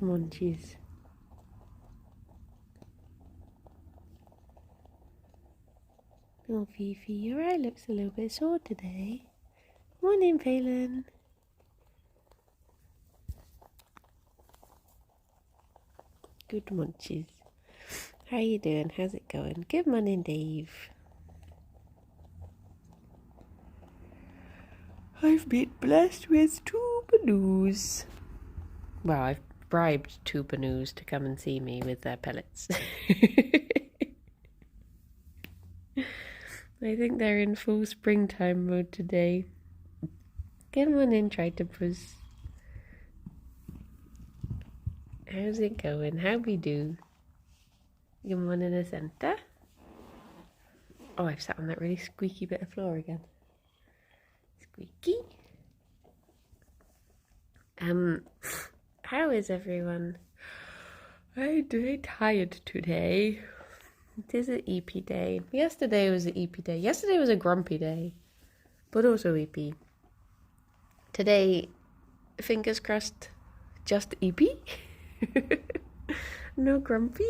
munchies. Oh, Fifi, your eye looks a little bit sore today. Morning, Phelan. Good munchies. How you doing? How's it going? Good morning, Dave. I've been blessed with 2 Banoos. Well, I've bribed 2 Banoos to come and see me with their pellets. I think they're in full springtime mode today. Good morning, Tritopus. How's it going? How we do? Good morning, Asenta. Oh, I've sat on that really squeaky bit of floor again. Squeaky. How is everyone? I'm very tired today. It is an EP day. Yesterday was an EP day. Yesterday was a grumpy day, but also EP. Today, fingers crossed, just EP. No grumpy.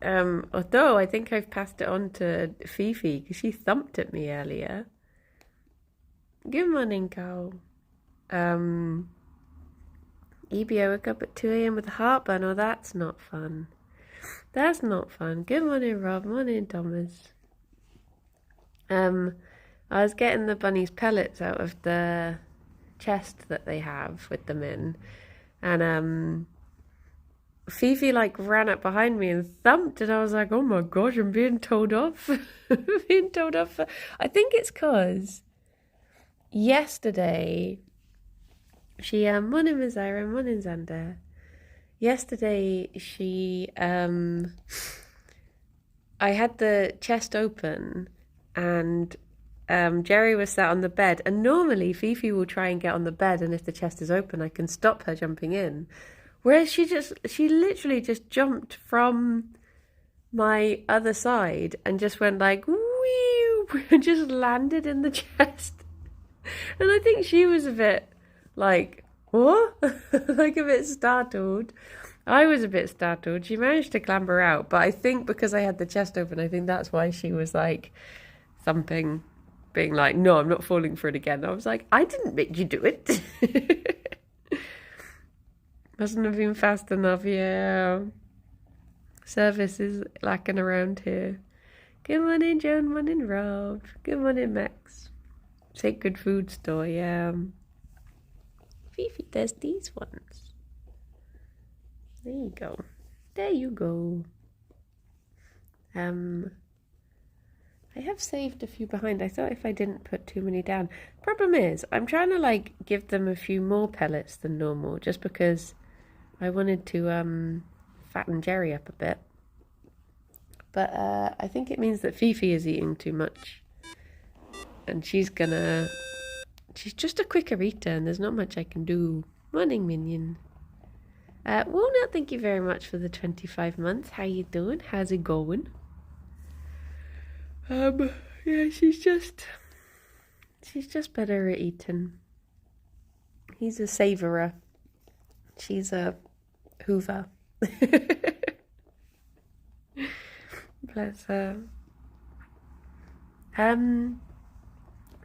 Although I think I've passed it on to Fifi because she thumped at me earlier. Good morning, Carl. EB, I woke up at 2 a.m. with a heartburn. Oh, that's not fun. That's not fun. Good morning, Rob. Morning, Thomas. I was getting the bunnies' pellets out of the chest that they have with them in, and Fifi ran up behind me and thumped, and I was like, oh my gosh, I'm being told off. Being told off. I think it's because yesterday she morning Mazira, morning Xander. Yesterday she I had the chest open and Gerry was sat on the bed, and normally Fifi will try and get on the bed, and if the chest is open I can stop her jumping in. Whereas she literally just jumped from my other side and just went like whee, and just landed in the chest. And I think she was a bit like, what? Like a bit startled. I was a bit startled. She managed to clamber out, but I think because I had the chest open, I think that's why she was like thumping, being like, no, I'm not falling for it again. I was like, I didn't make you do it. Mustn't have been fast enough, yeah. Service is lacking around here. Good morning, Joan. Morning, Rob. Good morning, Max. Sacred Food Store, yeah. Fifi, there's these ones. There you go. There you go. I have saved a few behind. I thought if I didn't put too many down. Problem is, I'm trying to give them a few more pellets than normal, just because I wanted to fatten Gerry up a bit. But I think it means that Fifi is eating too much. And she's just a quicker eater, and there's not much I can do. Morning, Minion. Walnut, thank you very much for the 25 months. How you doing? How's it going? Yeah, she's just better at eating. He's a savourer. She's a hoover. Bless her.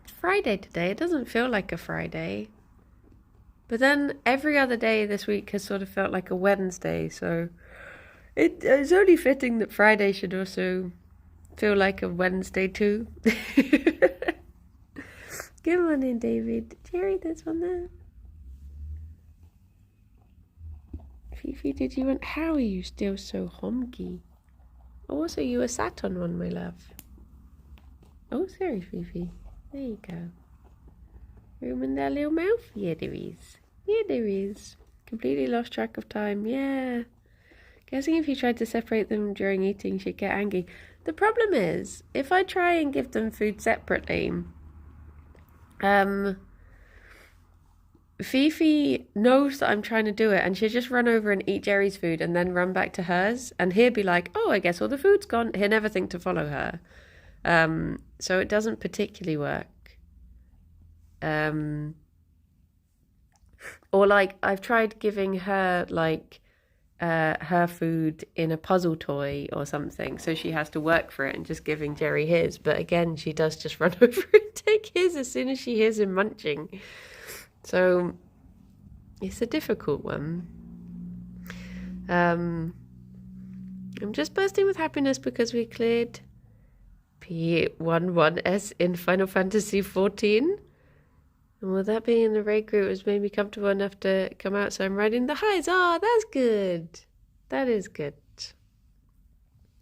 It's Friday today. It doesn't feel like a Friday. But then every other day this week has sort of felt like a Wednesday, so it's only fitting that Friday should also feel like a Wednesday too. Good morning, David. Gerry, there's one there. Fifi, did you want... How are you still so honky? Oh, also, you were sat on one, my love. Oh, sorry, Fifi. There you go. Room in their little mouth? Yeah, there is. Yeah, there is. Completely lost track of time. Yeah. Guessing if you tried to separate them during eating, she'd get angry. The problem is, if I try and give them food separately, Fifi knows that I'm trying to do it, and she'll just run over and eat Gerry's food and then run back to hers, and he'll be like, oh, I guess all the food's gone. He'll never think to follow her. So it doesn't particularly work. Or like I've tried giving her like her food in a puzzle toy or something, so she has to work for it, and just giving Gerry his. But again, she does just run over and take his as soon as she hears him munching. So it's a difficult one. I'm just bursting with happiness because we cleared P11S in Final Fantasy 14. And with that being in the raid group has made me comfortable enough to come out, so I'm riding the highs. Oh, that's good. That is good.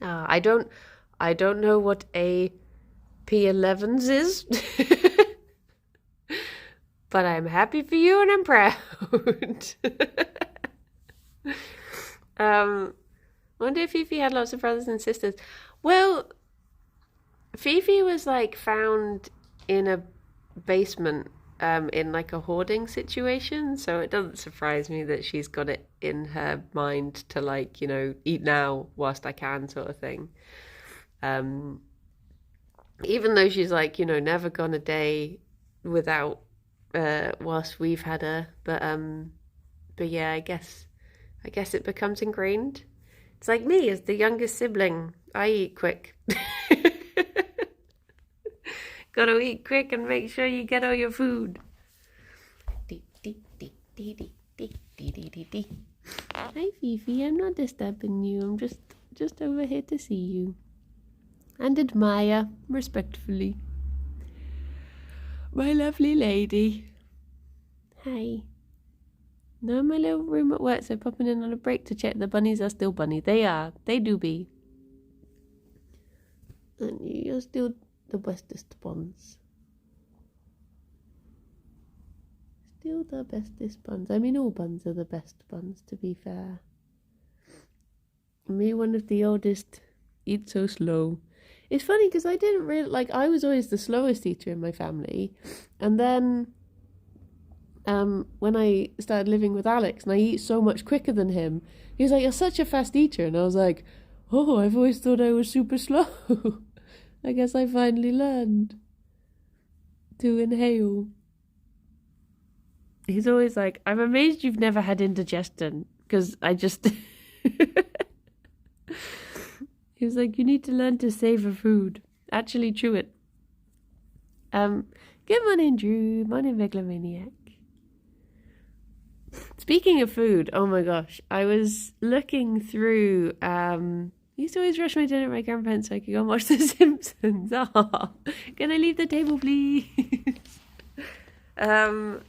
I don't know what a P11s is, but I'm happy for you and I'm proud. Wonder if Fifi had lots of brothers and sisters. Well, Fifi was like found in a basement in like a hoarding situation, so it doesn't surprise me that she's got it in her mind to like, eat now whilst I can sort of thing. Even though she's like, never gone a day without whilst we've had her, but yeah, I guess it becomes ingrained. It's like me as the youngest sibling. I eat quick. Gotta eat quick and make sure you get all your food. Hi, Fifi. I'm not disturbing you. I'm just over here to see you and admire respectfully. My lovely lady. Hi. No, my little room at work, so popping in on a break to check the bunnies are still bunny. They are. They do be. And you're still the bestest buns. Still the bestest buns. I mean, all buns are the best buns, to be fair. Me, one of the oldest, eat so slow. It's funny because I didn't really, I was always the slowest eater in my family. And then when I started living with Alex and I eat so much quicker than him, he was like, "You're such a fast eater." And I was like, "Oh, I've always thought I was super slow." I guess I finally learned to inhale. He's always like, "I'm amazed you've never had indigestion," because I just... He was like, "You need to learn to savor food. Actually chew it." Good morning, Drew. Morning, Megalomaniac. Speaking of food, oh my gosh, I was looking through... I used to always rush my dinner at my grandparents so I could go and watch The Simpsons. Oh, can I leave the table, please? Oh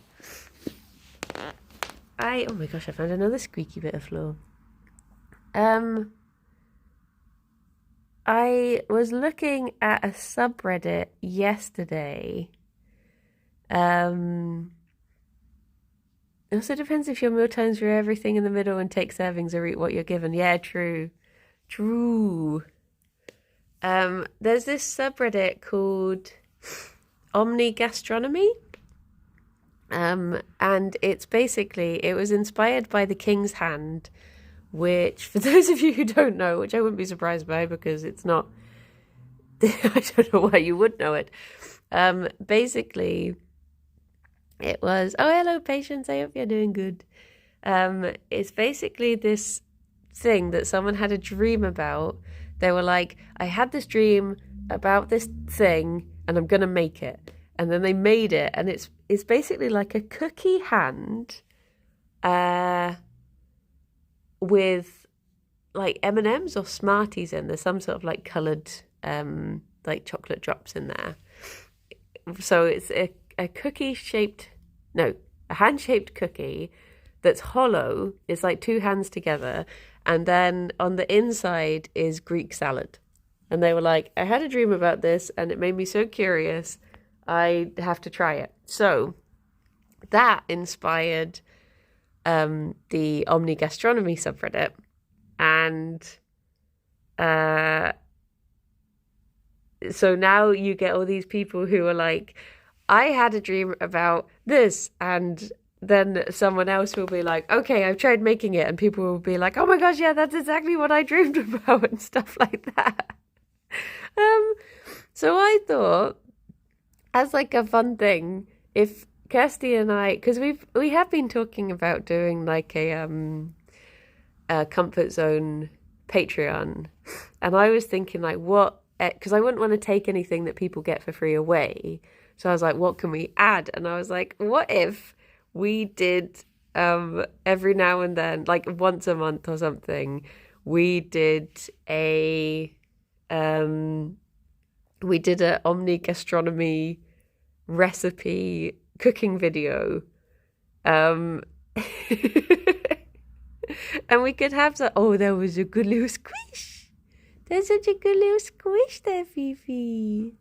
my gosh, I found another squeaky bit of floor. I was looking at a subreddit yesterday. It also depends if your meal times are everything in the middle and take servings or eat what you're given. Yeah, true. There's this subreddit called Omni Gastronomy. And it's basically, it was inspired by the King's Hand, which, for those of you who don't know, which I wouldn't be surprised by because it's not, I don't know why you would know it. Basically, it was, oh, hello, Patience, I hope you're doing good. It's basically this thing that someone had a dream about. They were like, I had this dream about this thing and I'm going to make it. And then they made it, and it's basically like a cookie hand with like M&Ms or Smarties in. There's some sort of like coloured like chocolate drops in there. So it's a hand-shaped cookie that's hollow. It's like two hands together. And then on the inside is Greek salad. And they were like, I had a dream about this and it made me so curious. I have to try it. So that inspired the Omni Gastronomy subreddit. And so now you get all these people who are like, I had a dream about this. And then someone else will be like, okay, I've tried making it. And people will be like, oh my gosh, yeah, that's exactly what I dreamed about and stuff like that. So I thought, as like a fun thing, if Kirsty and I, because we have been talking about doing like a comfort zone Patreon, and I was thinking like what, because I wouldn't want to take anything that people get for free away. So I was like, what can we add? And I was like, what if we did every now and then, like once a month or something, we did a omni gastronomy recipe cooking video. And we could have that. Oh, there was a good little squish. There's such a good little squish there, Fifi.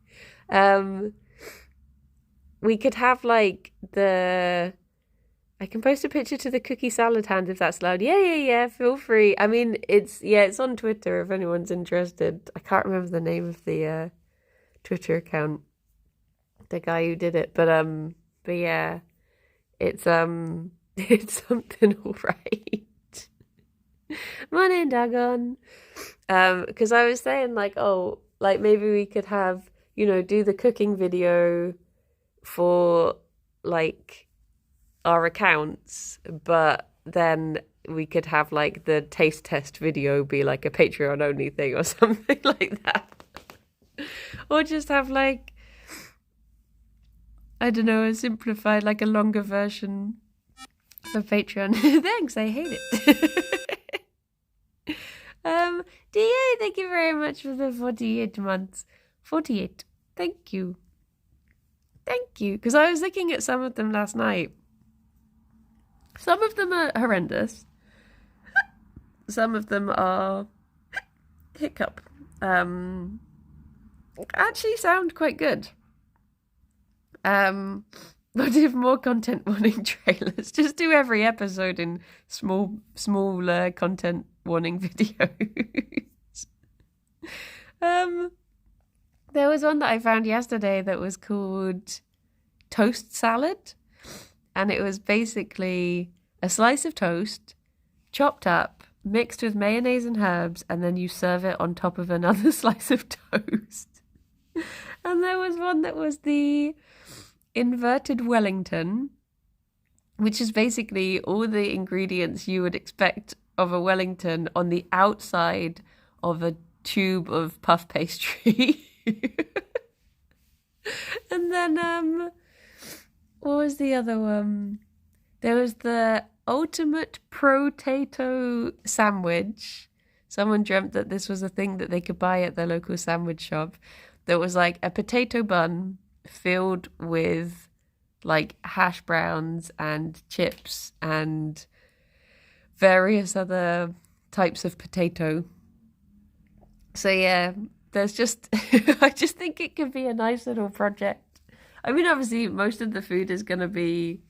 We could have like I can post a picture to the cookie salad hand if that's allowed. Yeah. Feel free. I mean, it's on Twitter if anyone's interested. I can't remember the name of the Twitter account, the guy who did it, but yeah, it's it's something all right. Morning, Dagon. Because I was saying like, oh, like maybe we could have, do the cooking video for like our accounts, but then we could have like the taste test video be like a Patreon only thing or something like that. Or just have like, I don't know, a simplified, like a longer version for Patreon. Thanks, I hate it. DA, thank you very much for the 48 months. 48. Thank you. Because I was looking at some of them last night. Some of them are horrendous. Some of them are hiccup. Actually sound quite good. But if more content warning trailers, just do every episode in smaller content warning videos. There was one that I found yesterday that was called toast salad, and it was basically a slice of toast chopped up, mixed with mayonnaise and herbs, and then you serve it on top of another slice of toast. And there was one that was the inverted Wellington, which is basically all the ingredients you would expect of a Wellington on the outside of a tube of puff pastry. And then what was the other one? There was the ultimate potato sandwich. Someone dreamt that this was a thing that they could buy at their local sandwich shop. There was like a potato bun filled with like hash browns and chips and various other types of potato. So yeah, there's just I just think it could be a nice little project. I mean, obviously most of the food is going to be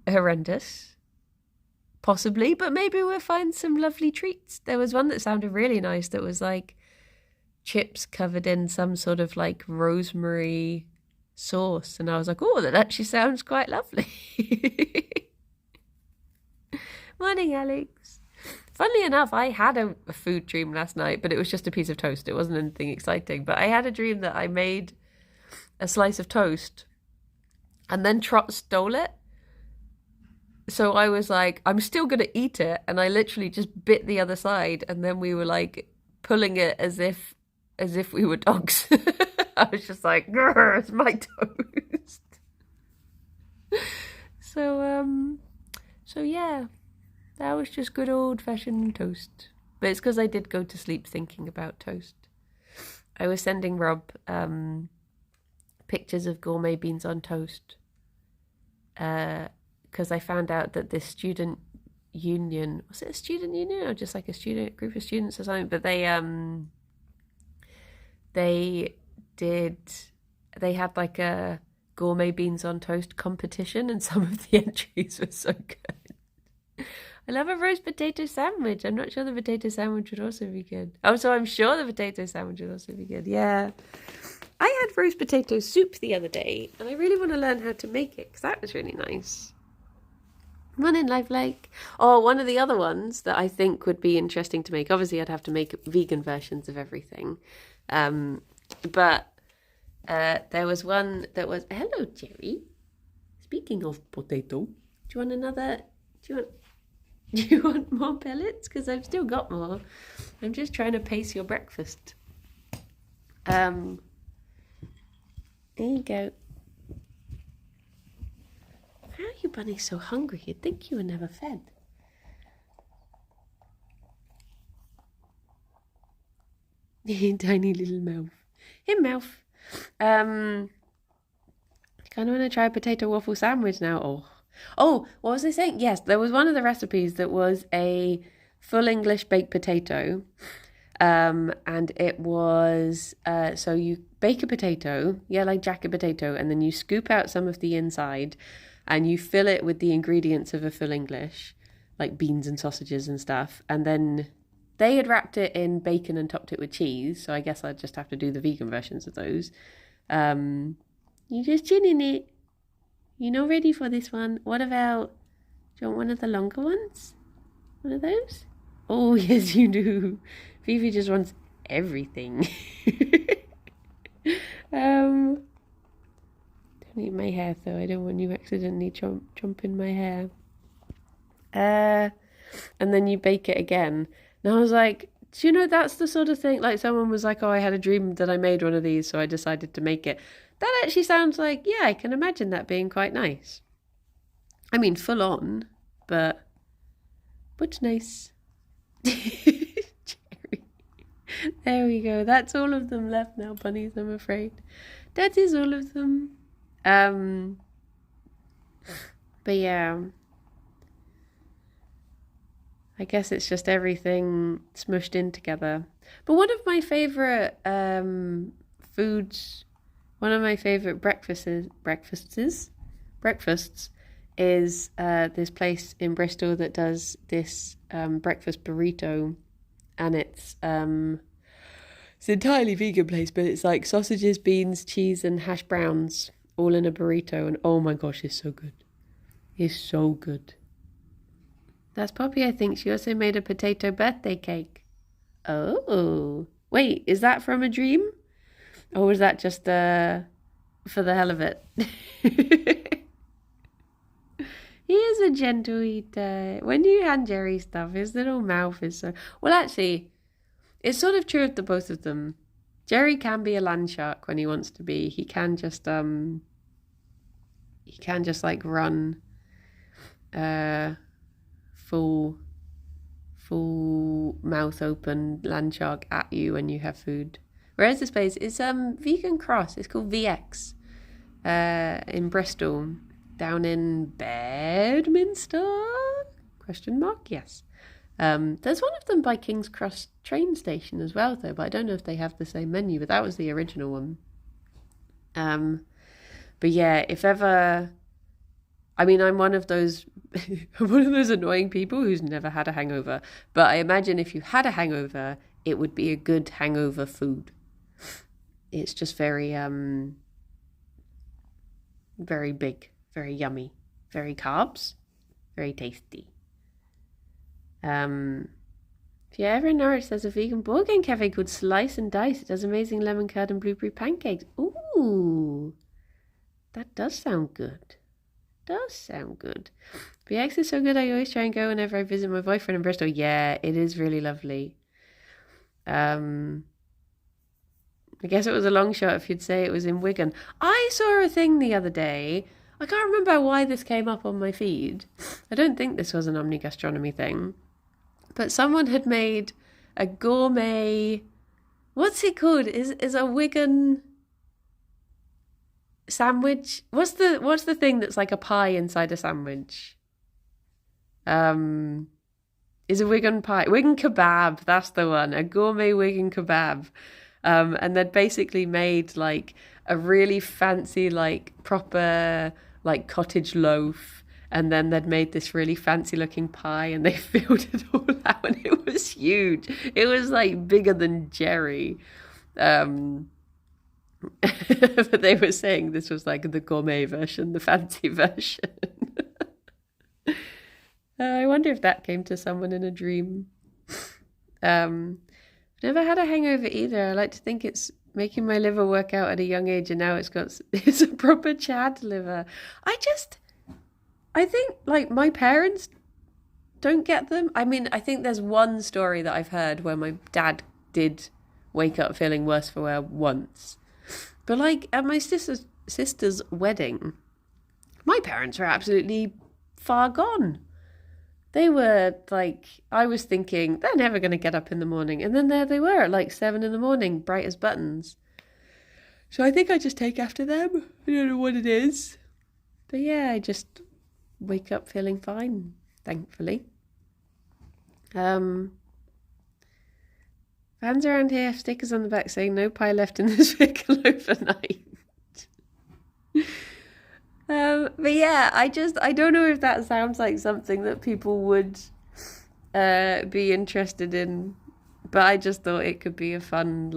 horrendous, possibly, but maybe we'll find some lovely treats. There was one that sounded really nice that was like chips covered in some sort of like rosemary sauce, and I was like, oh, that actually sounds quite lovely. Morning, Alex. Funnily enough, I had a food dream last night, but it was just a piece of toast. It wasn't anything exciting, but I had a dream that I made a slice of toast and then Trot stole it. So I was like, I'm still going to eat it, and I literally just bit the other side, and then we were like pulling it as if we were dogs. I was just like, grr, it's my toast. So yeah, that was just good old-fashioned toast. But it's because I did go to sleep thinking about toast. I was sending Rob pictures of gourmet beans on toast because I found out that this student union, was it a student union or just like a student group of students or something? But they had like a gourmet beans on toast competition, and some of the entries were so good. I love a roast potato sandwich. I'm not sure the potato sandwich would also be good. Oh, so I'm sure the potato sandwich would also be good. Yeah. I had roast potato soup the other day, and I really want to learn how to make it because that was really nice. Morning, Life Like. Oh, one of the other ones that I think would be interesting to make. Obviously, I'd have to make vegan versions of everything. But There was one that was, hello, Gerry. Speaking of potato, do you want another? Do you want? Do you want more pellets? Because I've still got more. I'm just trying to pace your breakfast. There you go. How are you bunnies so hungry? You'd think you were never fed. Tiny little mouth. Hey, mouth. I kind of want to try a potato waffle sandwich now. Oh, what was I saying? Yes, there was one of the recipes that was a full English baked potato. And it was, so you bake a potato, like jacket potato, and then you scoop out some of the inside and you fill it with the ingredients of a full English, like beans and sausages and stuff. And then they had wrapped it in bacon and topped it with cheese. So I guess I'd just have to do the vegan versions of those. You just chin in it. You're not ready for this one. What about, do you want one of the longer ones? One of those? Oh, yes, you do. Fifi just wants everything. Don't eat my hair, though. I don't want you accidentally chomping my hair. And then you bake it again. And I was like, do you know, that's the sort of thing, like someone was like, oh, I had a dream that I made one of these, so I decided to make it. That actually sounds like, yeah, I can imagine that being quite nice. I mean, full on, but nice. Gerry. There we go. That's all of them left now, bunnies, I'm afraid. That is all of them. But yeah, I guess it's just everything smushed in together. But one of my favourite foods, one of my favourite breakfasts is this place in Bristol that does this breakfast burrito, and it's an entirely vegan place, but it's like sausages, beans, cheese, and hash browns all in a burrito, and oh my gosh, it's so good. It's so good. That's Poppy, I think. She also made a potato birthday cake. Oh, wait, is that from a dream? Or was that just for the hell of it? He is a gentle eater. When you hand Gerry stuff, his little mouth is so... Well, actually, it's sort of true of the both of them. Gerry can be a land shark when he wants to be. He can just like run full mouth open land shark at you when you have food. Whereas this place is vegan cross. It's called VX in Bristol, down in Bedminster? ? Yes. There's one of them by King's Cross train station as well, though, but I don't know if they have the same menu, but that was the original one. But yeah, if ever... I mean, I'm one of those annoying people who's never had a hangover. But I imagine if you had a hangover, it would be a good hangover food. It's just very, very big, very yummy, very carbs, very tasty. If you're ever in Norwich, there's a vegan board game cafe called Slice and Dice. It does amazing lemon curd and blueberry pancakes. Ooh, that does sound good. BX is so good. I always try and go whenever I visit my boyfriend in Bristol. Yeah, it is really lovely. I guess it was a long shot if you'd say it was in Wigan. I saw a thing the other day. I can't remember why this came up on my feed. I don't think this was an Omni Gastronomy thing. But someone had made a gourmet... What's it called? Is a Wigan... sandwich? What's the thing that's like a pie inside a sandwich? Is a Wigan pie, Wigan kebab, that's the one, a gourmet Wigan kebab. And they'd basically made like a really fancy, like proper like cottage loaf, and then they'd made this really fancy looking pie, and they filled it all out, and it was huge. It was like bigger than Gerry. But they were saying this was like the gourmet version, the fancy version. I wonder if that came to someone in a dream. I've never had a hangover either. I like to think it's making my liver work out at a young age, and now it's a proper Chad liver. I think like my parents don't get them. I mean, I think there's one story that I've heard where my dad did wake up feeling worse for wear once. But like at my sister's wedding, my parents were absolutely far gone. They were like, I was thinking, they're never going to get up in the morning. And then there they were at like 7 in the morning, bright as buttons. So I think I just take after them. I don't know what it is. But yeah, I just wake up feeling fine, thankfully. Fans around here have stickers on the back saying no pie left in this vehicle overnight. But yeah, I don't know if that sounds like something that people would be interested in, but I just thought it could be a fun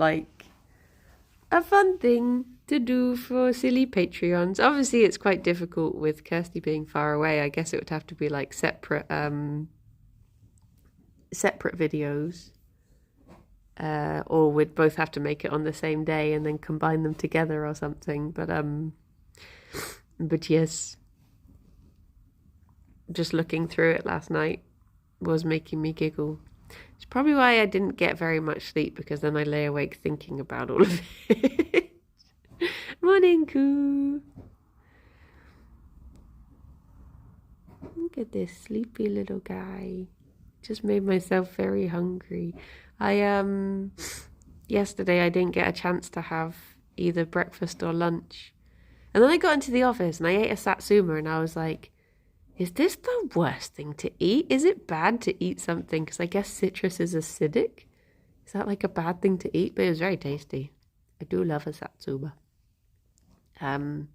thing to do for silly Patreons. Obviously, it's quite difficult with Kirsty being far away. I guess it would have to be like separate videos, or we'd both have to make it on the same day and then combine them together or something. But yes, just looking through it last night was making me giggle. It's probably why I didn't get very much sleep, because then I lay awake thinking about all of it. Morning, Coo. Look at this sleepy little guy. Just made myself very hungry. Yesterday I didn't get a chance to have either breakfast or lunch. And then I got into the office and I ate a satsuma and I was like, is this the worst thing to eat? Is it bad to eat something? Because I guess citrus is acidic. Is that like a bad thing to eat? But it was very tasty. I do love a satsuma. But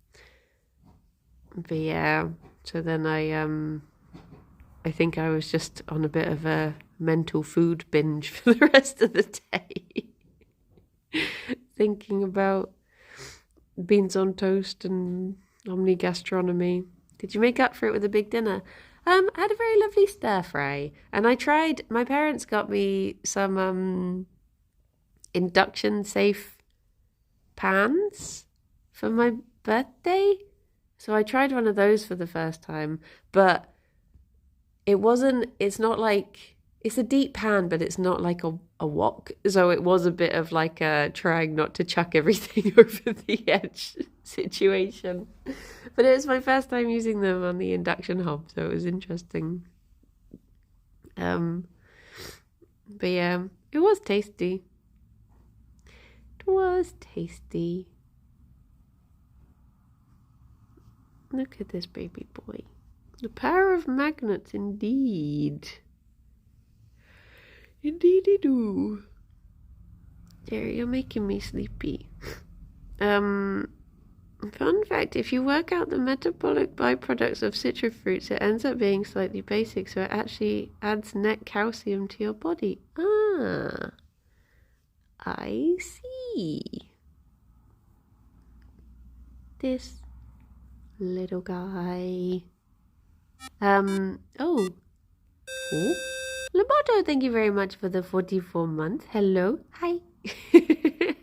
yeah, so then I think I was just on a bit of a mental food binge for the rest of the day. Thinking about beans on toast and omni-gastronomy. Did you make up for it with a big dinner? I had a very lovely stir fry, and my parents got me some induction safe pans for my birthday. So I tried one of those for the first time, but it's not like, it's a deep pan, but it's not like a wok. So it was a bit of like a trying not to chuck everything over the edge situation. But it was my first time using them on the induction hob, so it was interesting. But yeah, it was tasty. It was tasty. Look at this baby boy. The power of magnets, indeed. Indeedy do. Gerry, you're making me sleepy. Fun fact, if you work out the metabolic byproducts of citrus fruits, it ends up being slightly basic, so it actually adds net calcium to your body. Ah, I see. This little guy. Oh. Loboto, thank you very much for the 44 months. Hello. Hi.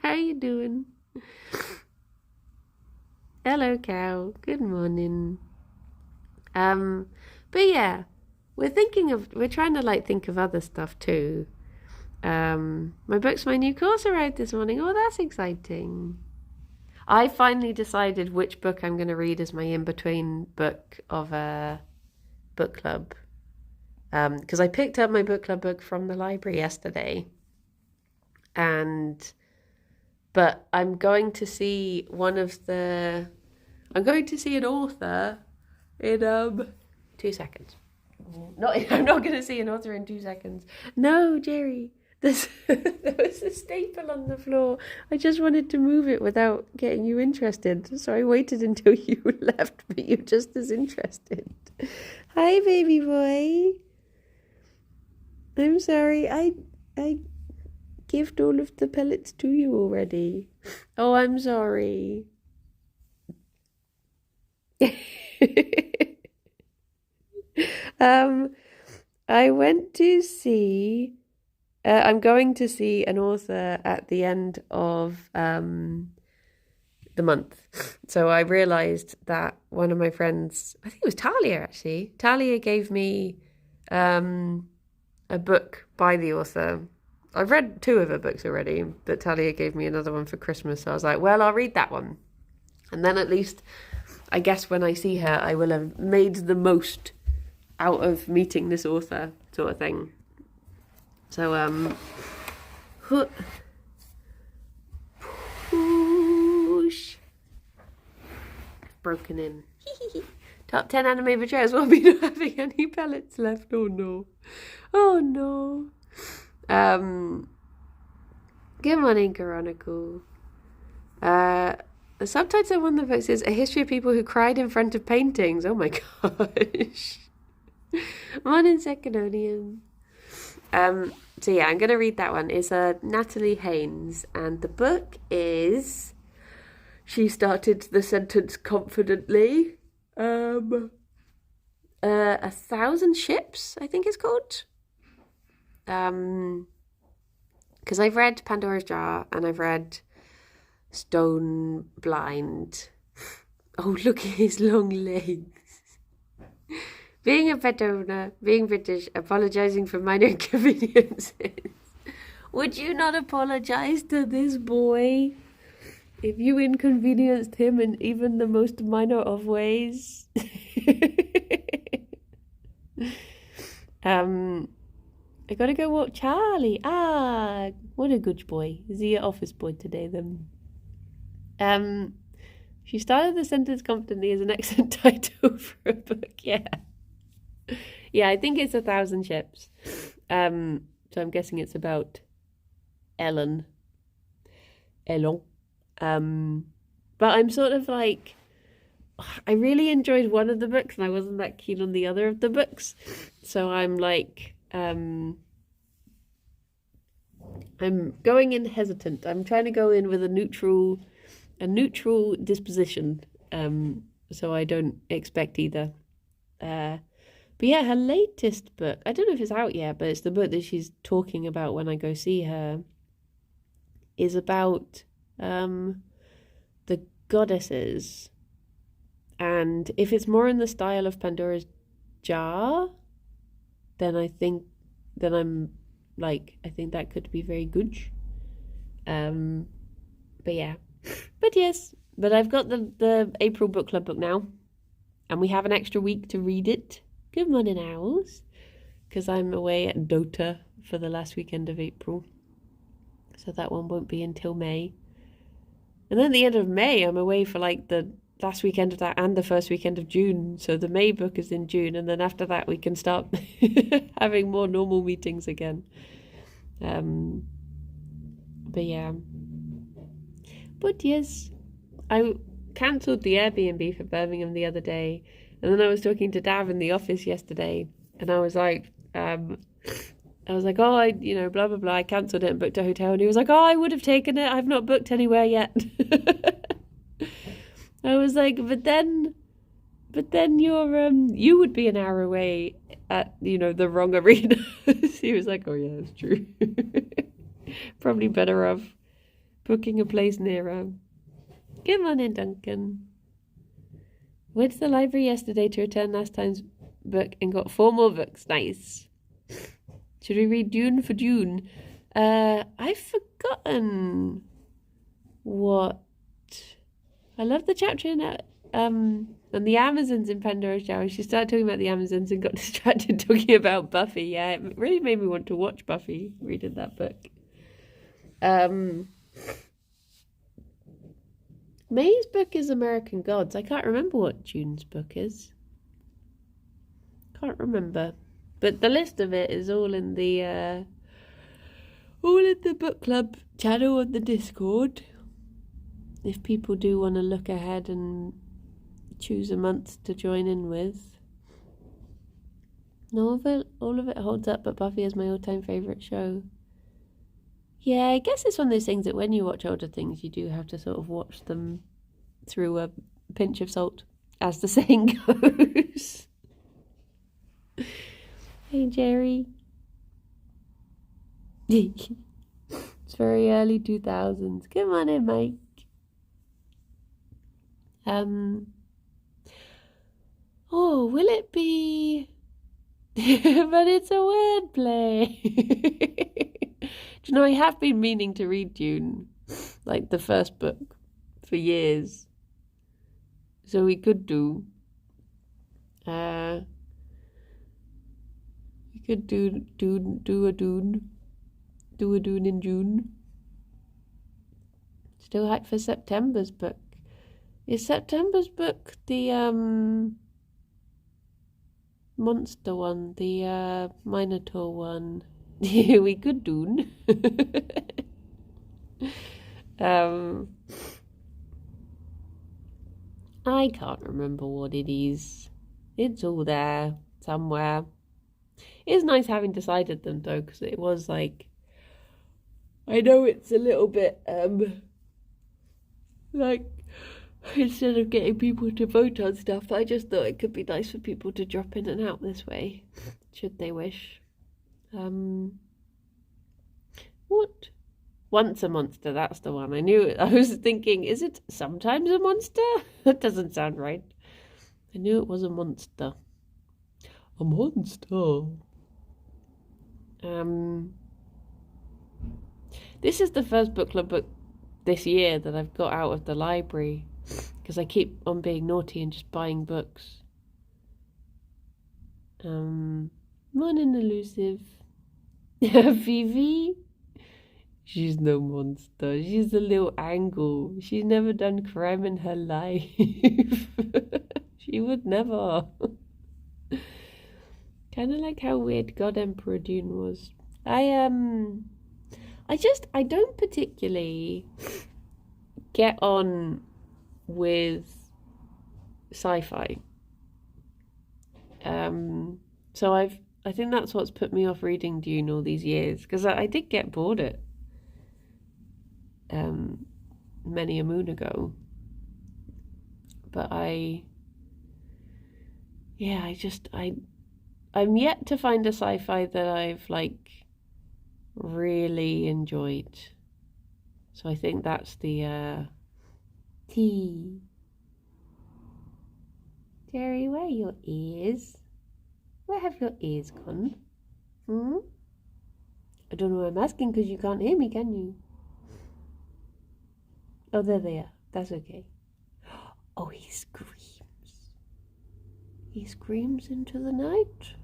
How you doing? Hello, cow. Good morning. But yeah, we're trying to think of other stuff too. My book's my new course arrived this morning. Oh, that's exciting. I finally decided which book I'm going to read as my in-between book of a book club. Because I picked up my book club book from the library yesterday. But I'm going to see an author in 2 seconds. I'm not going to see an author in 2 seconds. No, Gerry. There was a staple on the floor. I just wanted to move it without getting you interested. So I waited until you left, but you're just as interested. Hi, baby boy. I'm sorry. I gave all of the pellets to you already. Oh, I'm sorry. I went to see I'm going to see an author at the end of the month. So I realised that one of my friends, I think it was Talia actually, Talia gave me a book by the author. I've read 2 of her books already, but Talia gave me another one for Christmas. So I was like, well, I'll read that one. And then at least, I guess when I see her, I will have made the most out of meeting this author, sort of thing. So, push. Broken in. Top 10 anime betrayers will be not having any pellets left. Oh no. Oh no. Good morning, Chronicle. The subtitle of one of the books is A History of People Who Cried in Front of Paintings. Oh my gosh. Morning, Secondonium. So yeah, I'm going to read that one. It's Natalie Haynes, and the book is She Started the Sentence Confidently. 1,000 Ships, I think it's called. Because I've read Pandora's Jar and I've read Stone Blind. Oh, look at his long legs. Being a pet owner, being British, apologising for minor inconveniences. Would you not apologise to this boy if you inconvenienced him in even the most minor of ways? I gotta go walk Charlie. Ah, what a good boy. Is he an office boy today then? She started the sentence confidently as an excellent title for a book, yeah. Yeah, I think it's 1,000 Ships. So I'm guessing it's about Ellen. But I'm sort of like, I really enjoyed one of the books and I wasn't that keen on the other of the books. So I'm like, I'm going in hesitant. I'm trying to go in with a neutral disposition. So I don't expect either. But yeah, her latest book, I don't know if it's out yet, but it's the book that she's talking about when I go see her, is about the goddesses. And if it's more in the style of Pandora's Jar, then I think that could be very good. But yeah. But yes. But I've got the April book club book now. And we have an extra week to read it. Good morning, owls. Because I'm away at Dota for the last weekend of April. So that one won't be until May. And then at the end of May, I'm away for like the last weekend of that and the first weekend of June. So the May book is in June. And then after that, we can start having more normal meetings again. But yeah. But yes, I cancelled the Airbnb for Birmingham the other day. And then I was talking to Dav in the office yesterday. And I was like, oh, blah, blah, blah. I cancelled it and booked a hotel. And he was like, oh, I would have taken it. I've not booked anywhere yet. I was like, but then you would be an hour away at, the wrong arena. He was like, oh yeah, that's true. Probably better off booking a place nearer. Good morning, Duncan. Went to the library yesterday to return last time's book and got 4 more books. Nice. Should we read Dune for June? I've forgotten what. I love the chapter in on the Amazons in Pandora's Jar. She started talking about the Amazons and got distracted talking about Buffy. Yeah, it really made me want to watch Buffy reading that book. May's book is American Gods. I can't remember what June's book is. Can't remember. But the list of it is all in the book club channel on the Discord. If people do want to look ahead and choose a month to join in with. All of it holds up, but Buffy is my all-time favourite show. Yeah, I guess it's one of those things that when you watch older things, you do have to sort of watch them through a pinch of salt, as the saying goes. Hey, Jerry. It's very early 2000s. Come on in, Mike. Oh, will it be? But it's a wordplay. Do you know, I have been meaning to read Dune, like the first book, for years. So we could do. We could do a Dune in June. Still hyped for September's book. Is September's book the monster one, the Minotaur one? We could Dune. I can't remember what it is. It's all there somewhere. It's nice having decided them though, because it was like, I know it's a little bit like, instead of getting people to vote on stuff, I just thought it could be nice for people to drop in and out this way, should they wish. What? Once a monster, that's the one. I knew it. I was thinking, is it sometimes a monster? That doesn't sound right. I knew it was a monster. A monster. This is the first book club book this year that I've got out of the library, because I keep on being naughty and just buying books. Morning, elusive. Vivi. She's no monster. She's a little angle. She's never done crime in her life. She would never. Kind of like how weird God Emperor Dune was. I don't particularly get on with sci-fi. So I think that's what's put me off reading Dune all these years, because I did get bored it many a moon ago. But I'm yet to find a sci-fi that I've like really enjoyed. So I think that's the tea. Gerry, where are your ears? Where have your ears gone? I don't know why I'm asking, because you can't hear me, can you? Oh, there they are. That's okay. Oh, he screams. He screams into the night.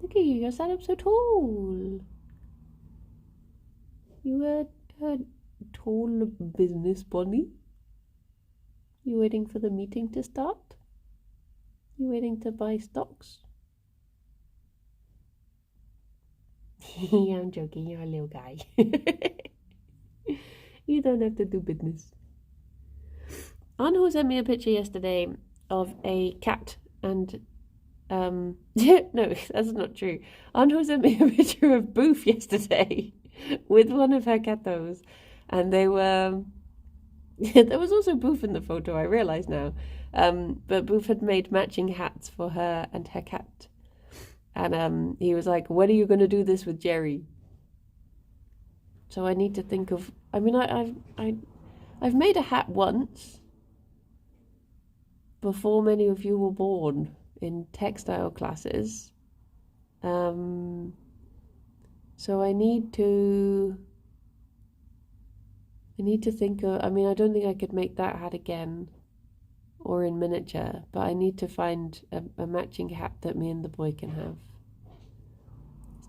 Look at you, you're sat up so tall. You are a tall business bunny. You waiting for the meeting to start? You waiting to buy stocks? I'm joking, you're a little guy. You don't have to do business. Anho sent me a picture yesterday of a cat and no, that's not true. Anho sent me a picture of Boof yesterday with one of her catos, and they were there was also Boof in the photo, I realise now. But Boof had made matching hats for her and her cat. And he was like, when are you going to do this with Gerry? So I need to think of, I mean, I've made a hat once before many of you were born in textile classes. So I need to think of, I mean, I don't think I could make that hat again or in miniature, but I need to find a matching hat that me and the boy can have.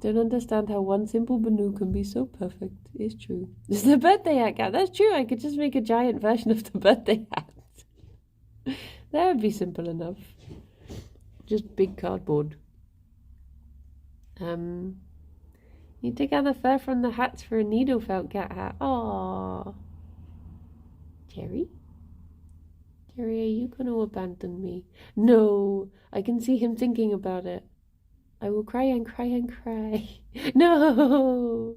Don't understand how one simple Banu can be so perfect. It's true. It's the birthday hat cat. That's true. I could just make a giant version of the birthday hat. That would be simple enough. Just big cardboard. Need to gather fur from the hats for a needle felt cat hat. Aww. Gerry? Gerry, are you going to abandon me? No. I can see him thinking about it. I will cry and cry and cry. No!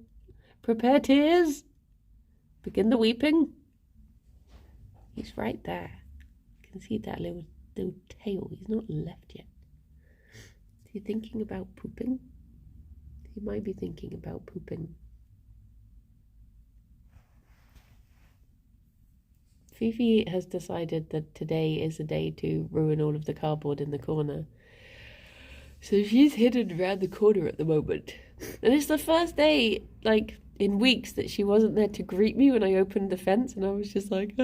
Prepare tears. Begin the weeping. He's right there. You can see that little tail. He's not left yet. Is he thinking about pooping? He might be thinking about pooping. Fifi has decided that today is a day to ruin all of the cardboard in the corner. So she's hidden around the corner at the moment. And it's the first day, like, in weeks that she wasn't there to greet me when I opened the fence, and I was just like,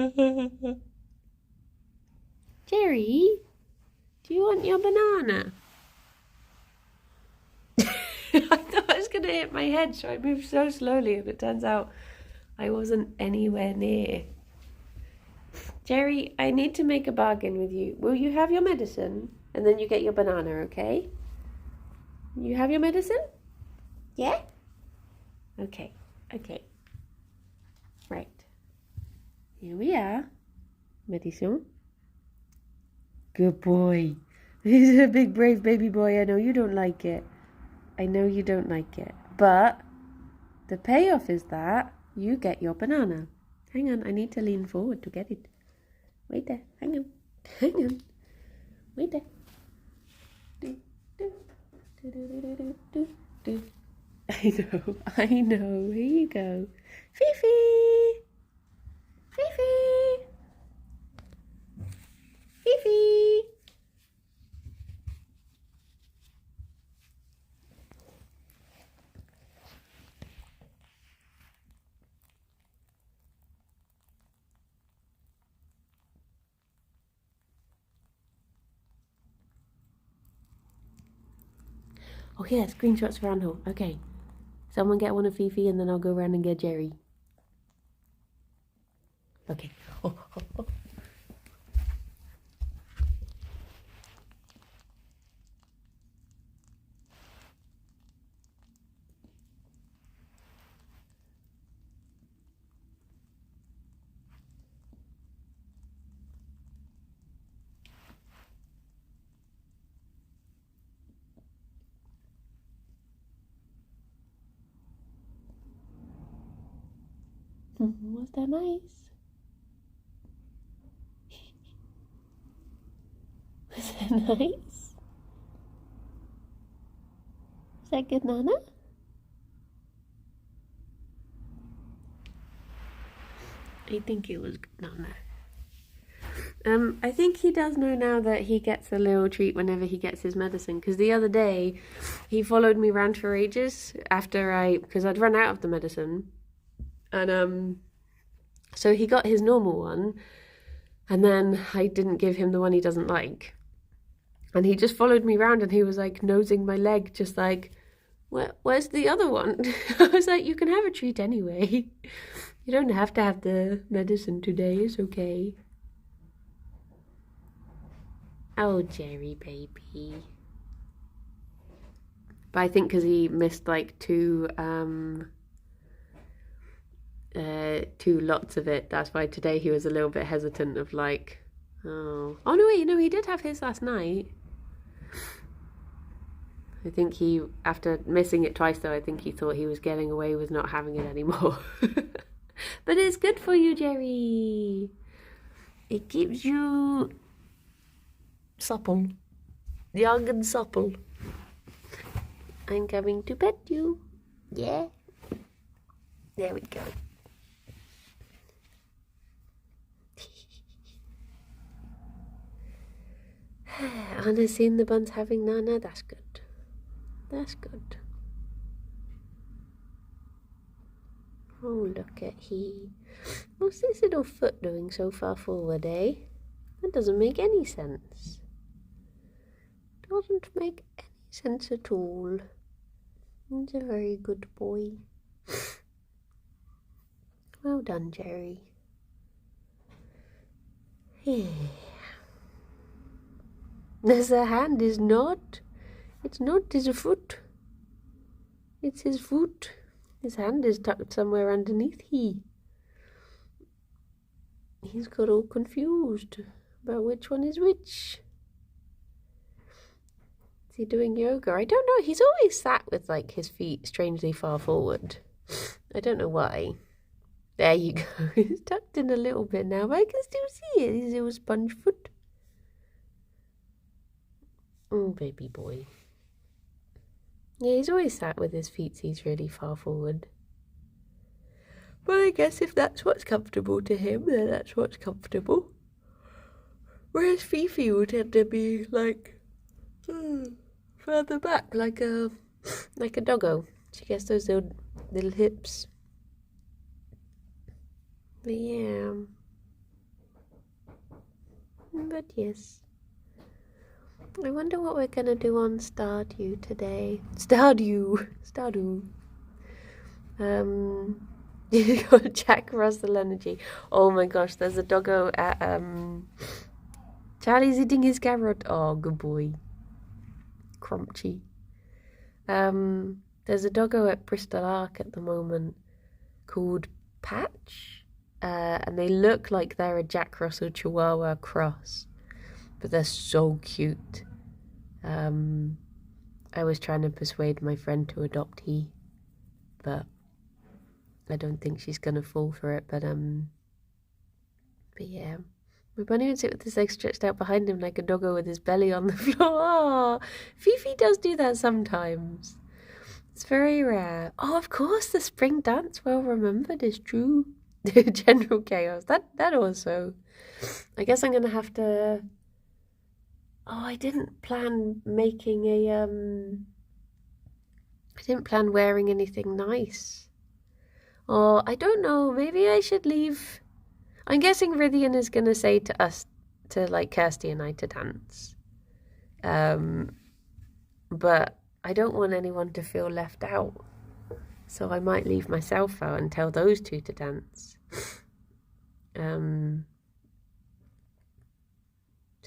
Gerry, do you want your banana? I thought I was going to hit my head, so I moved so slowly, and it turns out I wasn't anywhere near. Gerry, I need to make a bargain with you. Will you have your medicine? And then you get your banana, okay? You have your medicine? Yeah? Okay. Right. Here we are. Medicine. Good boy. He's a big, brave baby boy. I know you don't like it. But the payoff is that you get your banana. Hang on, I need to lean forward to get it. Wait there. Hang on. Wait there. I know. Here you go. Fifi! Oh yeah, screenshots around her. Okay. Someone get one of Fifi and then I'll go around and get Gerry. Okay. Oh. Was that nice? Was that nice? Is that good, Nana? I think it was good, Nana. I think he does know now that he gets a little treat whenever he gets his medicine. Because the other day, he followed me around for ages because I'd run out of the medicine. And so he got his normal one, and then I didn't give him the one he doesn't like. And he just followed me around, and he was like nosing my leg, just like, where's the other one? I was like, you can have a treat anyway. You don't have to have the medicine today, it's okay. Oh, Gerry, baby. But I think because he missed like two lots of it, that's why today he was a little bit hesitant of like, oh no, wait, he did have his last night. I think after missing it twice though, I think he thought he was getting away with not having it anymore. But it's good for you, Gerry. It keeps you supple, young and supple. I'm coming to pet you. Yeah. There we go. Anna's seen the buns having Nana. That's good. Oh, look at What's this little foot doing so far forward, eh? That doesn't make any sense. Doesn't make any sense at all. He's a very good boy. Well done, Gerry. Yeah. There's a hand is not. It's not his foot. It's his foot. His hand is tucked somewhere underneath He's got all confused about which one is which. Is he doing yoga? I don't know. He's always sat with like his feet strangely far forward. I don't know why. There you go. He's tucked in a little bit now, but I can still see it. His little sponge foot. Oh, baby boy. Yeah, he's always sat with his feetsies really far forward. But I guess if that's what's comfortable to him, then that's what's comfortable. Whereas Fifi would tend to be like further back, like a doggo. She gets those little hips. But yeah. But yes. I wonder what we're gonna do on Stardew today. Stardew. You got Jack Russell energy. Oh my gosh, there's a doggo at Charlie's eating his carrot. Oh, good boy. Crunchy. There's a doggo at Bristol Arc at the moment called Patch. And they look like they're a Jack Russell Chihuahua cross. But they're so cute. I was trying to persuade my friend to adopt he, but I don't think she's gonna fall for it. But yeah, my bunny would sit with his legs stretched out behind him like a doggo with his belly on the floor. Oh, Fifi does do that sometimes. It's very rare. Oh, of course, the spring dance, well remembered, is true. General chaos. That also. I guess I'm gonna have to. Oh, I didn't plan making a I didn't plan wearing anything nice. Oh, I don't know. Maybe I should leave. I'm guessing Rythian is gonna say to us, to like Kirsty and I, to dance. But I don't want anyone to feel left out. So I might leave myself out and tell those two to dance. So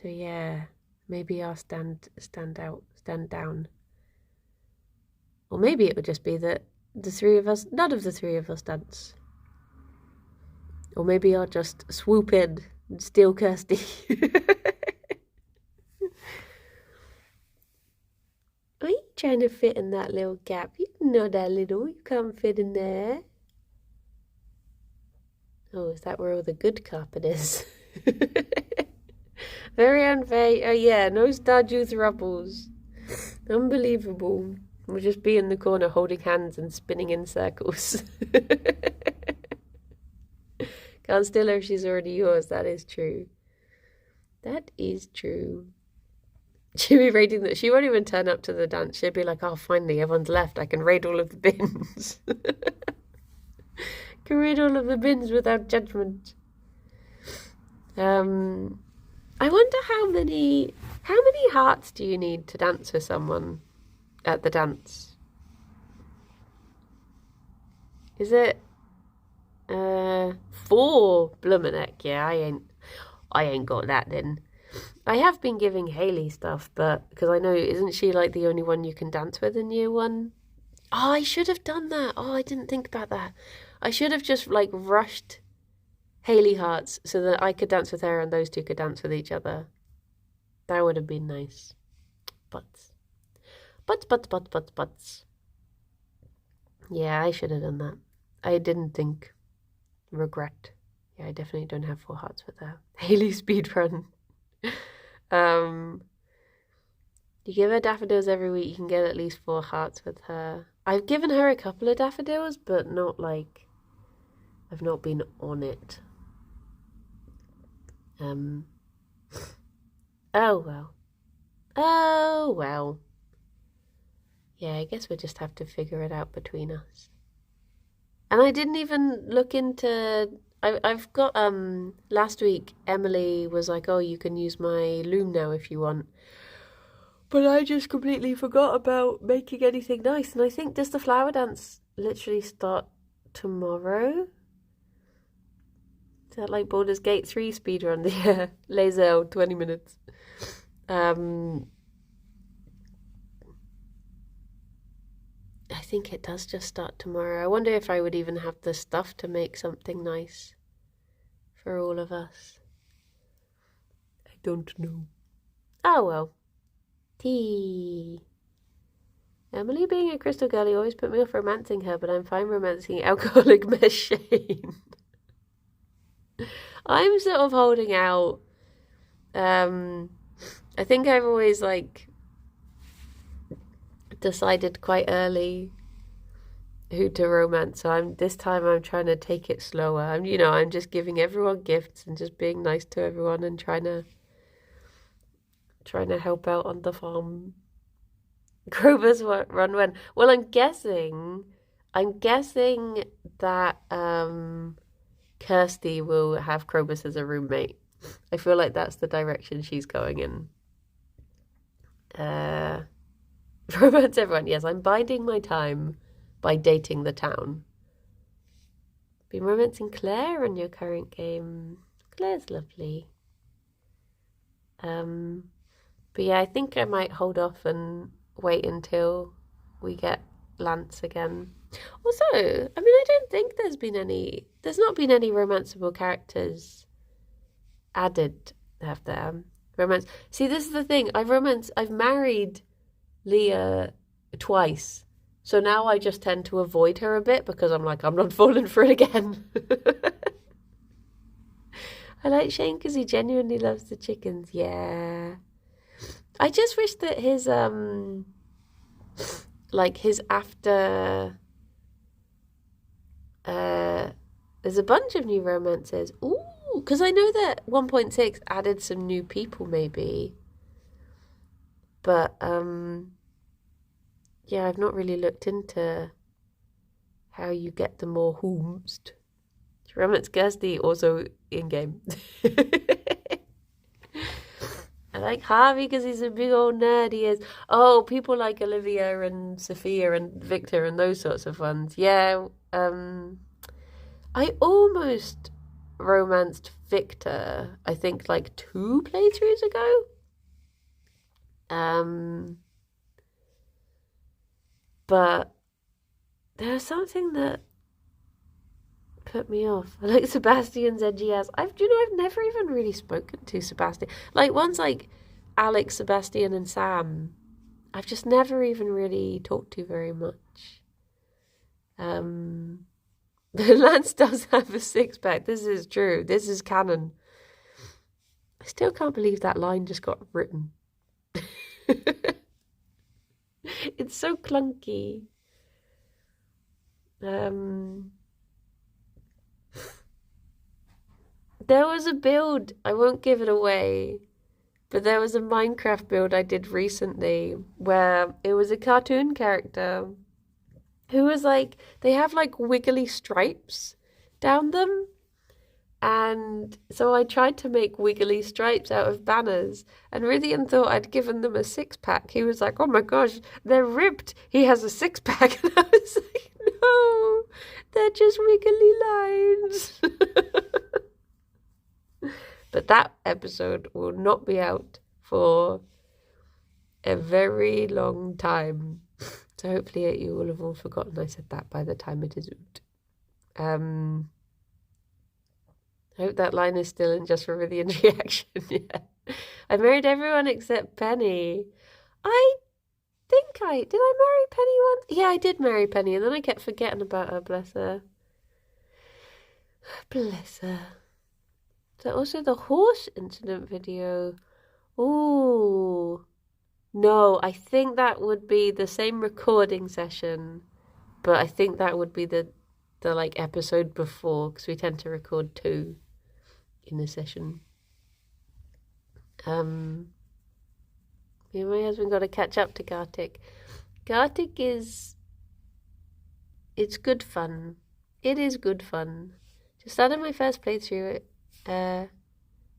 yeah, maybe I'll stand down. Or maybe it would just be that none of the three of us dance. Or maybe I'll just swoop in and steal Kirsty. Are you trying to fit in that little gap? You're not that little. You can't fit in there. Oh, is that where all the good carpet is? Very unfair. Oh yeah, no Stardew Thrubbles. Unbelievable. We'll just be in the corner holding hands and spinning in circles. Can't steal her if she's already yours. That is true. That is true. She'll be raiding that. She won't even turn up to the dance. She'll be like, oh, finally, everyone's left. I can raid all of the bins. Can raid all of the bins without judgment. I wonder how many hearts do you need to dance with someone at the dance? Is it 4? Blumenek? Yeah, I ain't got that then. I have been giving Hayley stuff, but because I know, isn't she like the only one you can dance with in year 1? Oh, I should have done that. Oh, I didn't think about that. I should have just like rushed Hayley hearts so that I could dance with her and those two could dance with each other. That would have been nice. But. Yeah, I should have done that. I didn't think. Regret. Yeah, I definitely don't have 4 hearts with her. Hayley speedrun. You give her daffodils every week, you can get at least 4 hearts with her. I've given her a couple of daffodils, but not like, I've not been on it. Oh well. Yeah, I guess we'll just have to figure it out between us. And I didn't even look into... I've got... Last week, Emily was like, oh, you can use my loom now if you want. But I just completely forgot about making anything nice. And I think, does the flower dance literally start tomorrow? Is that like Baldur's Gate 3 speedrun? Yeah, laser 20 minutes. I think it does just start tomorrow. I wonder if I would even have the stuff to make something nice for all of us. I don't know. Oh well. Tea. Emily being a crystal girlie always put me off romancing her, but I'm fine romancing alcoholic Miss Shane. I'm sort of holding out. I think I've always like decided quite early who to romance. So this time I'm trying to take it slower. I'm just giving everyone gifts and just being nice to everyone and trying to help out on the farm. Grover's run when? Well, I'm guessing that Kirsty will have Krobus as a roommate. I feel like that's the direction she's going in. Romance everyone. Yes, I'm biding my time by dating the town. Been romancing Claire in your current game. Claire's lovely. But yeah, I think I might hold off and wait until we get Lance again. Also, I don't think there's not been any romanceable characters added, have there? Romance. See, this is the thing. I've married Leah twice. So now I just tend to avoid her a bit because I'm like, I'm not falling for it again. I like Shane because he genuinely loves the chickens. Yeah. I just wish that his after there's a bunch of new romances. Ooh, because I know that 1.6 added some new people maybe. But yeah, I've not really looked into how you get the more whomst. Romance Kirsty also in game. I like Harvey because he's a big old nerd. He is. Oh, people like Olivia and Sophia and Victor and those sorts of ones. Yeah. I almost romanced Victor, I think like 2 playthroughs ago. But there's something that put me off. I like Sebastian's edgy ass. I've never even really spoken to Sebastian. Like ones like Alex, Sebastian, and Sam, I've just never even really talked to very much. Lance does have a 6-pack. This is true. This is canon. I still can't believe that line just got written. It's so clunky. There was a build, I won't give it away, but there was a Minecraft build I did recently where it was a cartoon character who was like, they have like wiggly stripes down them. And so I tried to make wiggly stripes out of banners, and Rythian thought I'd given them a 6-pack. He was like, oh my gosh, they're ripped. He has a 6-pack. And I was like, no, they're just wiggly lines. But that episode will not be out for a very long time. So hopefully you will have all forgotten I said that by the time it is out. I hope that line is still in just for Rythian's reaction. Yeah. I married everyone except Penny. Did I marry Penny once? Yeah, I did marry Penny, and then I kept forgetting about her, bless her. Bless her. So also the horse incident video. Ooh. No, I think that would be the same recording session, but I think that would be the like episode before, because we tend to record 2 in a session. Me and my husband got to catch up to Gartic. Gartic it's good fun. It is good fun. Just started my first playthrough, and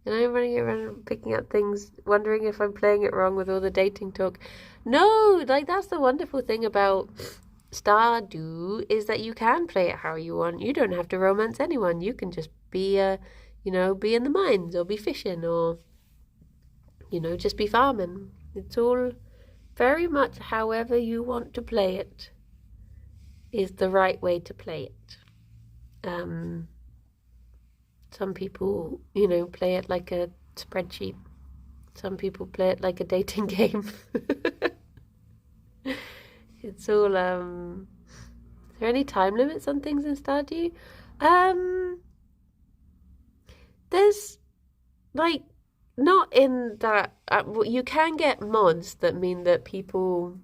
I'm running around picking up things, wondering if I'm playing it wrong with all the dating talk. No, like that's the wonderful thing about Stardew, is that you can play it how you want. You don't have to romance anyone. You can just be be in the mines or be fishing or just be farming. It's all very much however you want to play it is the right way to play it. Some people, play it like a spreadsheet. Some people play it like a dating game. It's all, is there any time limits on things in Stardew? There's, not in that, you can get mods that mean that people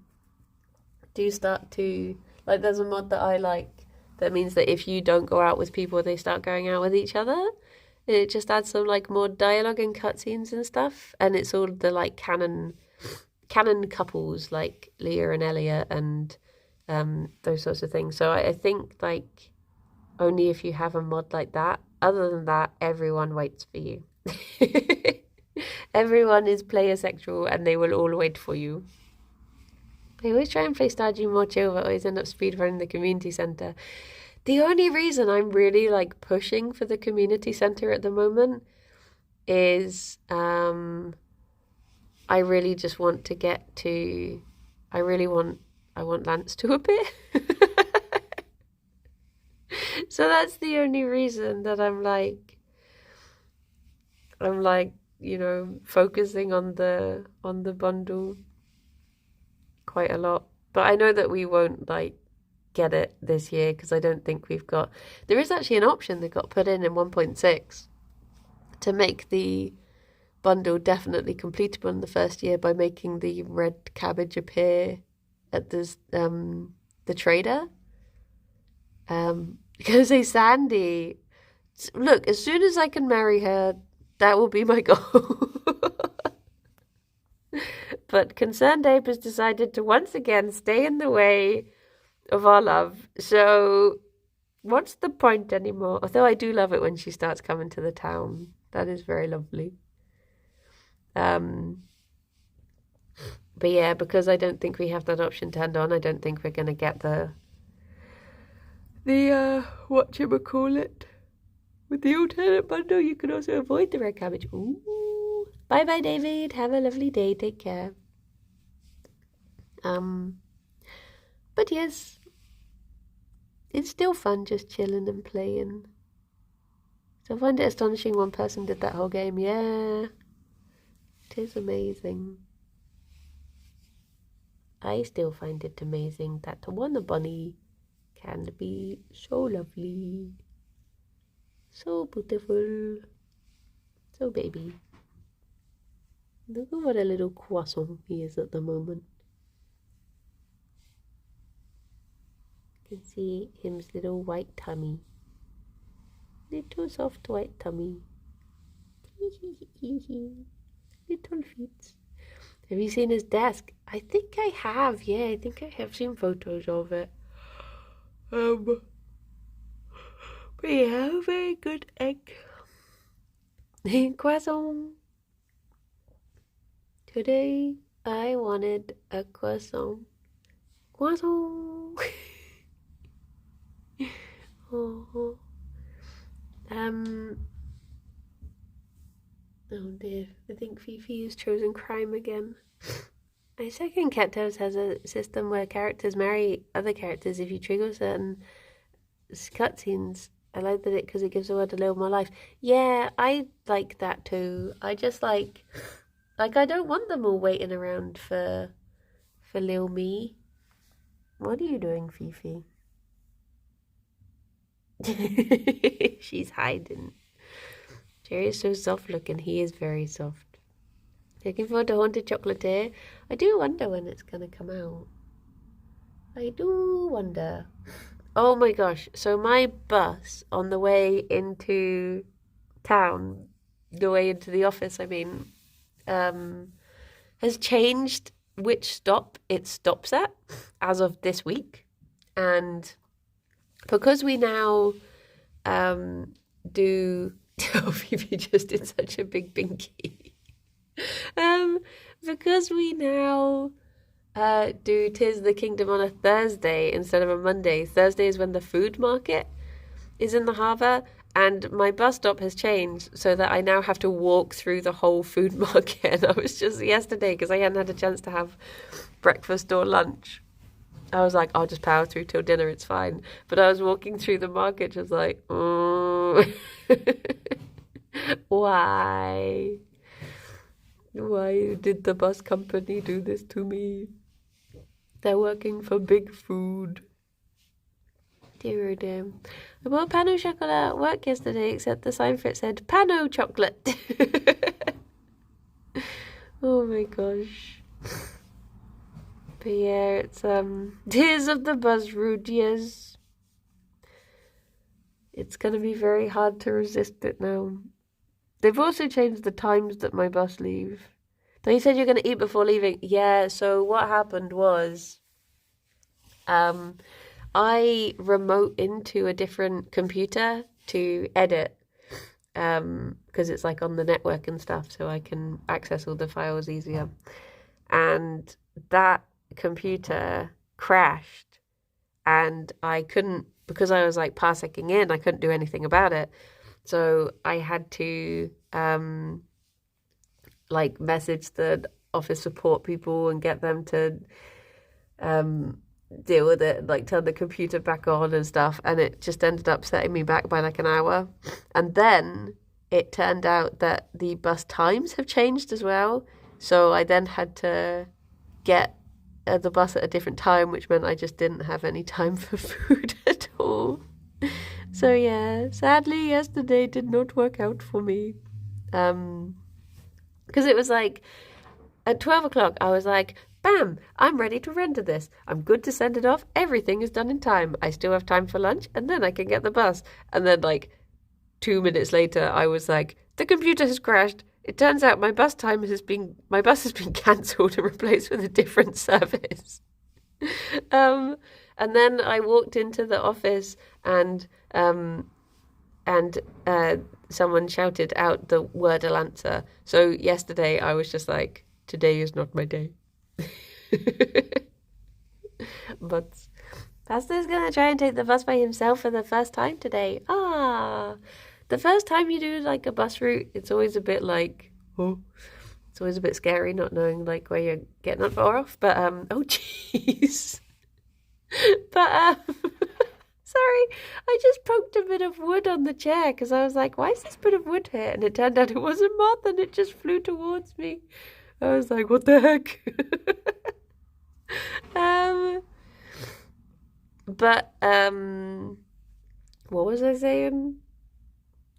do start to, like, there's a mod that I like that means that if you don't go out with people, they start going out with each other. It just adds some, like, more dialogue and cutscenes and stuff, and it's all the, like, canon couples, like Leah and Elliot and those sorts of things. So I think, like, only if you have a mod like that. Other than that, everyone waits for you. Everyone is player sexual and they will all wait for you. I always try and play Stardew more chill, but always end up speedrunning the community centre. The only reason I'm really, like, pushing for the community centre at the moment is I really just want to get to, I want Lance to appear. So that's the only reason that I'm like, you know, focusing on the bundle quite a lot. But I know that we won't, like, get it this year because I don't think we've got, there is actually an option that got put in 1.6 to make the bundle definitely completable in the first year by making the red cabbage appear at this the trader. Because say Sandy, look, as soon as I can marry her, that will be my goal. But Concerned Ape has decided to once again stay in the way of our love. So what's the point anymore? Although I do love it when she starts coming to the town. That is very lovely. But yeah, because I don't think we have that option turned on, I don't think we're going to get the whatchamacallit. With the alternate bundle, you can also avoid the red cabbage. Ooh. Bye-bye, David. Have a lovely day. Take care. But yes, it's still fun just chilling and playing. So I find it astonishing one person did that whole game. Yeah, it is amazing. I still find it amazing that one bunny can be so lovely, so beautiful, so baby. Look at what a little croissant he is at the moment. You can see him's little white tummy. Little soft white tummy. Little feet. Have you seen his desk? I think I have, yeah, I think I have seen photos of it. But yeah, very good egg. Croissant. Today I wanted a croissant. Croissant. Oh. Oh dear, I think Fifi has chosen crime again. My second Cat-Toes has a system where characters marry other characters if you trigger certain cutscenes. I like that because it gives the world a little more life. Yeah, I like that too. I just like I don't want them all waiting around for Lil Me. What are you doing, Fifi? She's hiding. Gerry is so soft looking. He is very soft. Looking forward to Haunted Chocolatier. I do wonder when it's going to come out. I do wonder. Oh my gosh. So my bus on the way into town, the way into the office, I mean, has changed which stop it stops at as of this week. And because we now do... Oh, Phoebe just did such a big binky. Because we now do Tis the Kingdom on a Thursday instead of a Monday. Thursday is when the food market is in the harbour, and my bus stop has changed so that I now have to walk through the whole food market. And I was just yesterday, because I hadn't had a chance to have breakfast or lunch, I was like, I'll just power through till dinner, it's fine. But I was walking through the market just like, oh. Why? Why did the bus company do this to me? They're working for big food. Dear oh dear. I bought Pano chocolate at work yesterday, except the sign for it said Pano chocolate. Oh my gosh. But yeah, it's Tears of the Bus route, yes. It's gonna be very hard to resist it now. They've also changed the times that my bus leave. Now you said you're gonna eat before leaving. Yeah, so what happened was I remote into a different computer to edit because it's like on the network and stuff, so I can access all the files easier. And that computer crashed, and I couldn't, because I was like parsecing in, I couldn't do anything about it. So I had to like message the office support people and get them to deal with it, like turn the computer back on and stuff, and it just ended up setting me back by like an hour. And then it turned out that the bus times have changed as well, so I then had to get the bus at a different time, which meant I just didn't have any time for food at all. So yeah, sadly yesterday did not work out for me, because it was like at 12 o'clock I was like, bam, I'm ready to render this. I'm good to send it off. Everything is done in time. I still have time for lunch, and then I can get the bus. And then, like, 2 minutes later, I was like, the computer has crashed. It turns out my bus has been cancelled and replaced with a different service. And then I walked into the office, and someone shouted out the word answer. So yesterday I was just like, today is not my day. But Pastor's gonna try and take the bus by himself for the first time today. The first time you do like a bus route, it's always a bit like, oh, it's always a bit scary not knowing like where you're getting on or off. But oh jeez. But sorry, I just poked a bit of wood on the chair because I was like, why is this bit of wood here? And it turned out it was a moth and it just flew towards me. I was like, what the heck? But what was I saying?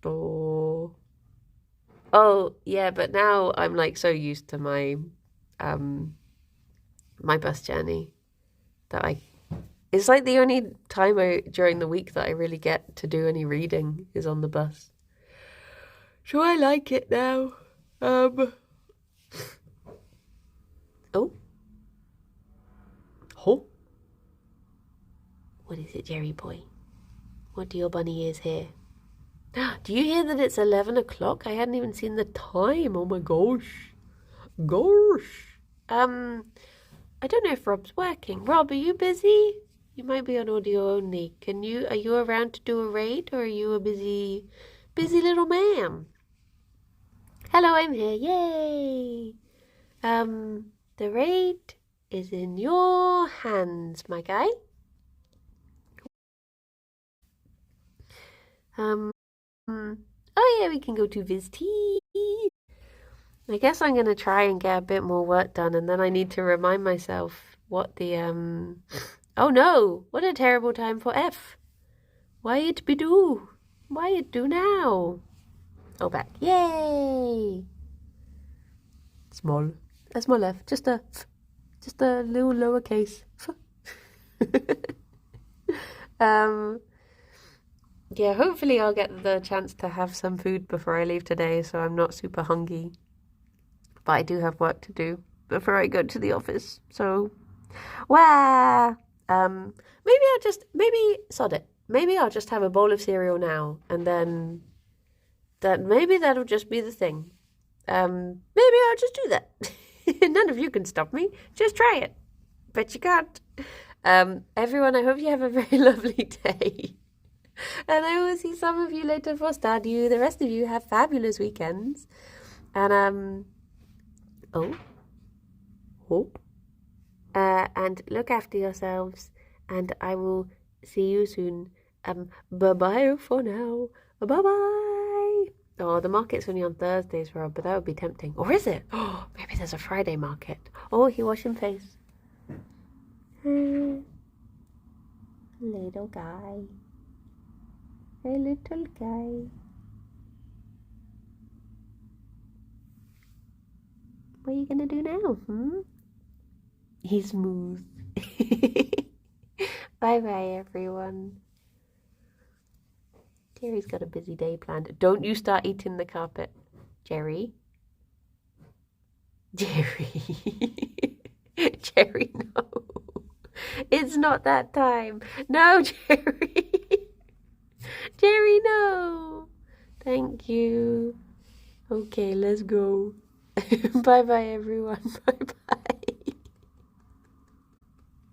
Oh, yeah, but now I'm like so used to my my bus journey that it's like the only time during the week that I really get to do any reading is on the bus. So I like it now. Oh. Oh. What is it, Jerry boy? What do your bunny ears hear? Do you hear that it's 11 o'clock? I hadn't even seen the time. Oh my gosh. Gosh. I don't know if Rob's working. Rob, are you busy? You might be on audio only. Are you around to do a raid, or are you a busy little man? Hello, I'm here. Yay. The raid is in your hands, my guy. Oh yeah, we can go to Viz Tea. I guess I'm gonna try and get a bit more work done, and then I need to remind myself what the oh no, what a terrible time for F. Why it be do? Why it do now? Oh, back. Yay! Small. A small F. Just a little lowercase. Yeah, hopefully I'll get the chance to have some food before I leave today, so I'm not super hungry. But I do have work to do before I go to the office. So, maybe sod it. Maybe I'll just have a bowl of cereal now, and then maybe that'll just be the thing. Maybe I'll just do that. None of you can stop me. Just try it. Bet you can't. Everyone, I hope you have a very lovely day. And I will see some of you later for Stardew. The rest of you have fabulous weekends. And, and look after yourselves. And I will see you soon. Bye-bye for now. Bye-bye. Oh, the market's only on Thursdays, Rob, but that would be tempting. Or is it? Oh, maybe there's a Friday market. Oh, he washing face. Little guy. A little guy. What are you gonna do now, He's smooth. Bye-bye, everyone. Jerry's got a busy day planned. Don't you start eating the carpet, Gerry. Gerry. Gerry, no. It's not that time. No, Gerry. Gerry, no. Thank you. Okay, let's go. Bye-bye, everyone. Bye-bye.